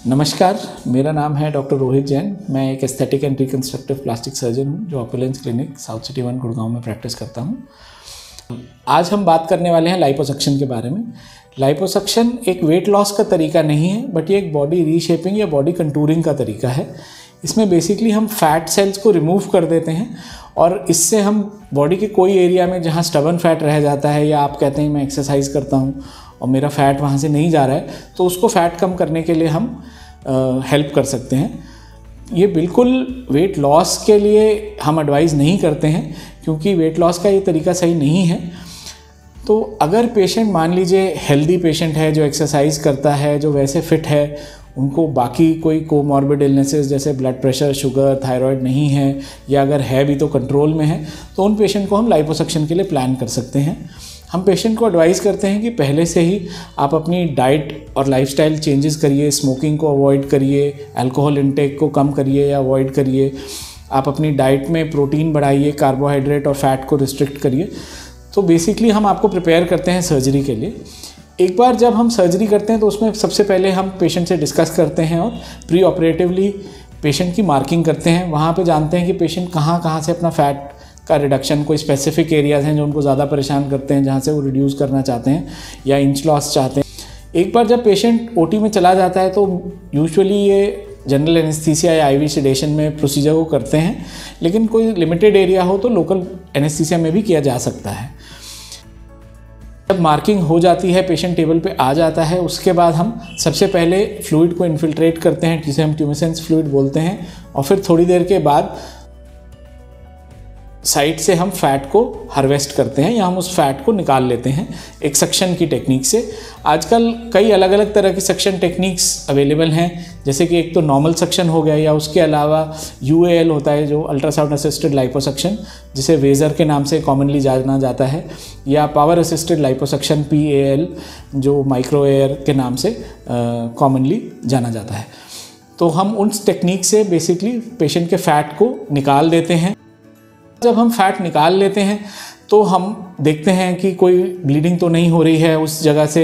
नमस्कार, मेरा नाम है डॉक्टर रोहित जैन। मैं एक aesthetic and reconstructive plastic surgeon हूँ जो opulence clinic south city 1 Gurgaon में प्रैक्टिस करता हूँ। आज हम बात करने वाले हैं लाइपोसक्शन के बारे में। लाइपोसक्शन एक वेट लॉस का तरीका नहीं है, बट ये एक बॉडी रीशेपिंग या बॉडी कंटूरिंग का तरीका है। इसमें बेसिकली हम फैट सेल्स को रिमूव कर देते हैं और इससे हम बॉडी के कोई एरिया में जहाँ स्टबर्न फैट रह जाता है, या आप कहते हैं मैं एक्सरसाइज करता हूँ और मेरा फैट वहाँ से नहीं जा रहा है, तो उसको फैट कम करने के लिए हम हेल्प कर सकते हैं। ये बिल्कुल वेट लॉस के लिए हम एडवाइस नहीं करते हैं, क्योंकि वेट लॉस का ये तरीका सही नहीं है। तो अगर पेशेंट मान लीजिए हेल्दी पेशेंट है, जो एक्सरसाइज करता है, जो वैसे फिट है, उनको बाकी कोई कोमॉर्बिड इलनेसेस जैसे ब्लड प्रेशर, शुगर, थायराइड नहीं है, या अगर है भी तो कंट्रोल में है, तो उन पेशेंट को हम लाइपोसक्शन के लिए प्लान कर सकते हैं। हम पेशेंट को एडवाइस करते हैं कि पहले से ही आप अपनी डाइट और लाइफस्टाइल चेंजेस करिए, स्मोकिंग को अवॉइड करिए, अल्कोहल इंटेक को कम करिए या अवॉइड करिए। आप अपनी डाइट में प्रोटीन बढ़ाइए, कार्बोहाइड्रेट और फैट को रिस्ट्रिक्ट करिए। तो बेसिकली हम आपको प्रिपेयर करते हैं सर्जरी के लिए। एक बार जब हम सर्जरी करते हैं तो उसमें सबसे पहले हम पेशेंट से डिस्कस करते हैं और प्री ऑपरेटिवली पेशेंट की मार्किंग करते हैं। वहाँ पे जानते हैं कि पेशेंट कहाँ से अपना फैट का रिडक्शन, कोई स्पेसिफिक एरियाज़ हैं जो उनको ज़्यादा परेशान करते हैं, जहाँ से वो रिड्यूस करना चाहते हैं या इंच लॉस चाहते हैं। एक बार जब पेशेंट ओटी में चला जाता है तो यूजुअली ये जनरल एनेस्थीसिया या आईवी सेडेशन में प्रोसीजर को करते हैं, लेकिन कोई लिमिटेड एरिया हो तो लोकल एनेस्थीसिया में भी किया जा सकता है। जब मार्किंग हो जाती है, पेशेंट टेबल पे आ जाता है, उसके बाद हम सबसे पहले फ्लूइड को इन्फिल्ट्रेट करते हैं, जिसे हम ट्यूमेसेंस फ्लूइड बोलते हैं, और फिर थोड़ी देर के बाद साइड से हम फैट को हार्वेस्ट करते हैं या हम उस फैट को निकाल लेते हैं एक सक्शन की टेक्निक से। आजकल कई अलग अलग तरह की सक्शन टेक्निक्स अवेलेबल हैं, जैसे कि एक तो नॉर्मल सक्शन हो गया, या उसके अलावा यूएएल होता है जो अल्ट्रासाउंड असिस्टेड लाइपोसक्शन, जिसे वेजर के नाम से कॉमनली जाना जाता है, या पावर असिस्टेड लाइपोसक्शन PAL जो माइक्रो एयर के नाम से कॉमनली जाना जाता है। तो हम उस टेक्निक से बेसिकली पेशेंट के फैट को निकाल देते हैं। जब हम फैट निकाल लेते हैं तो हम देखते हैं कि कोई ब्लीडिंग तो नहीं हो रही है उस जगह से।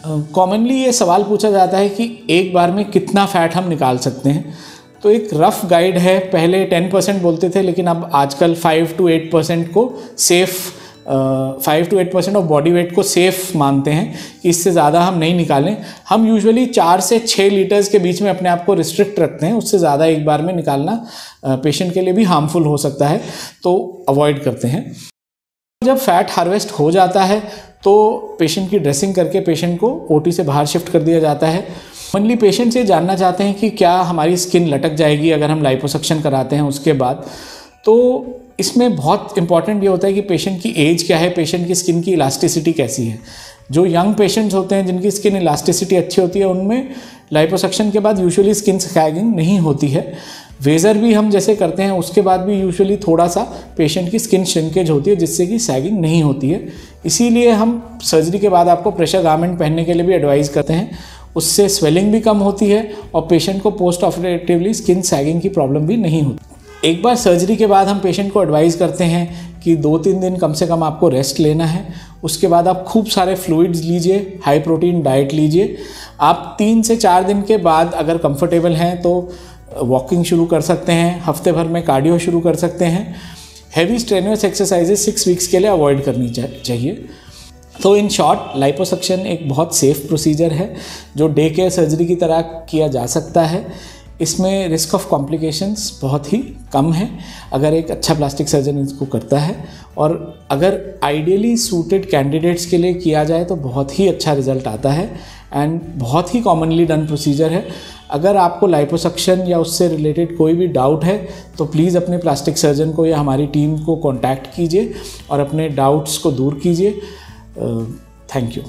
कॉमनली ये सवाल पूछा जाता है कि एक बार में कितना फ़ैट हम निकाल सकते हैं। तो एक रफ़ गाइड है, पहले 10% बोलते थे, लेकिन अब आजकल 5 to 8% को safe 5 to 8% of body weight को सेफ़ मानते हैं कि इससे ज़्यादा हम नहीं निकालें। हम यूजुअली 4 से 6 लीटर्स के बीच में अपने आप को रिस्ट्रिक्ट रखते हैं। उससे ज़्यादा एक बार में निकालना पेशेंट के लिए भी हार्मफुल हो सकता है, तो अवॉइड करते हैं। जब फैट हार्वेस्ट हो जाता है तो पेशेंट की ड्रेसिंग करके पेशेंट को ओटी से बाहर शिफ्ट कर दिया जाता है। कॉमनली पेशेंट से जानना चाहते हैं कि क्या हमारी स्किन लटक जाएगी अगर हम लाइपोसक्शन कराते हैं उसके बाद। तो इसमें बहुत इंपॉर्टेंट ये होता है कि पेशेंट की एज क्या है, पेशेंट की स्किन की इलास्टिसिटी कैसी है। जो यंग पेशेंट्स होते हैं जिनकी स्किन इलास्टिसिटी अच्छी होती है, उनमें लाइपोसक्शन के बाद यूजुअली स्किन सैगिंग नहीं होती है। वेजर भी हम जैसे करते हैं उसके बाद भी यूजुअली थोड़ा सा पेशेंट की स्किन श्रिंकेज होती है, जिससे कि सैगिंग नहीं होती है। इसीलिए हम सर्जरी के बाद आपको प्रेशर गारमेंट पहनने के लिए भी एडवाइस करते हैं। उससे स्वेलिंग भी कम होती है और पेशेंट को पोस्ट ऑपरेटिवली स्किन सैगिंग की प्रॉब्लम भी नहीं होती। एक बार सर्जरी के बाद हम पेशेंट को एडवाइस करते हैं कि 2-3 दिन कम से कम आपको रेस्ट लेना है। उसके बाद आप खूब सारे फ्लूइड्स लीजिए, हाई प्रोटीन डाइट लीजिए। आप 3 से 4 दिन के बाद अगर कंफर्टेबल हैं तो वॉकिंग शुरू कर सकते हैं, हफ्ते भर में कार्डियो शुरू कर सकते हैं। हैवी स्ट्रेनुअस एक्सरसाइजेस 6 वीक्स के लिए अवॉइड करनी चाहिए। तो इन शॉर्ट, लाइपोसक्शन एक बहुत सेफ प्रोसीजर है जो डे केयर सर्जरी की तरह किया जा सकता है। इसमें रिस्क ऑफ कॉम्प्लिकेशंस बहुत ही कम है अगर एक अच्छा प्लास्टिक सर्जन इसको करता है, और अगर आइडियली सूटेड कैंडिडेट्स के लिए किया जाए तो बहुत ही अच्छा रिजल्ट आता है एंड बहुत ही कॉमनली डन प्रोसीजर है। अगर आपको लाइपोसक्शन या उससे रिलेटेड कोई भी डाउट है तो प्लीज़ अपने प्लास्टिक सर्जन को या हमारी टीम को कॉन्टैक्ट कीजिए और अपने डाउट्स को दूर कीजिए। Thank you.